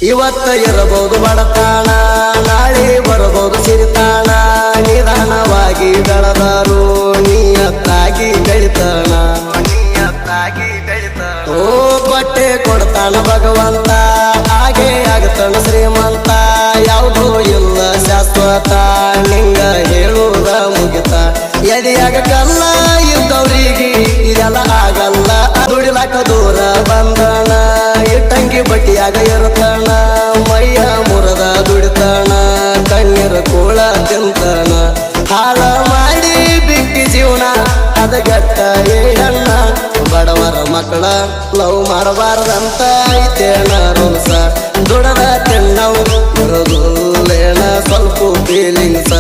ಇವತ್ತ ಇರಬಹುದು ಬಡತಾಣ, ನಾಳೆ ಬರಬಹುದು ಸಿರಿತಾಣ. ನಿಧಾನವಾಗಿ ಬೆಳೆದರು ನಿಯತ್ತಾಗಿ ಬೆಳಿತಾಣ. ಓ ಬಟ್ಟೆ ಕೊಡ್ತಾನ ಭಗವಂತ, ಹಾಗೆ ಆಗತಾನ ಶ್ರೀಮಂತ. ಯಾವುದೂ ಇಲ್ಲ ಶಾಶ್ವತ, ನಿಂಗ ಹೇಳುವುದ ಮುಗಿತ. ಎದೆಯಾಗ ಕಲ್ಲ ಇದ್ದವ್ರಿಗೆ ಇದೆಲ್ಲ ಆಗಲ್ಲ. ದುಡಿಲಾಕ ದೂರ ಬಂದಣ, ಇಟ್ಟಂಗಿ ಬಟ್ಟಿಯಾಗ ಇರ್ತಾನ. ಮೈಯ ಮುರದ ದುಡಿತಾನ, ಕಣ್ಣೀರ ಕೂಳ ತಿಂತಾನ. ಹಾಳ ಮಾಡಿ ಬಿಕ್ಕಿ ಜೀವನ ಅದಗಟ್ಟ ಏಳಣ್ಣ. ಬಡವರ ಮಕ್ಕಳ ಲವ್ ಮಾಡಬಾರದಂತ ಐತೇಣ ರೂಲ್ಸ. ದುಡದ ತಿನ್ನವು ಇರೋದಿಲ್ಲೇನ ಸ್ವಲ್ಪ ಫೀಲಿಂಗ್ಸ.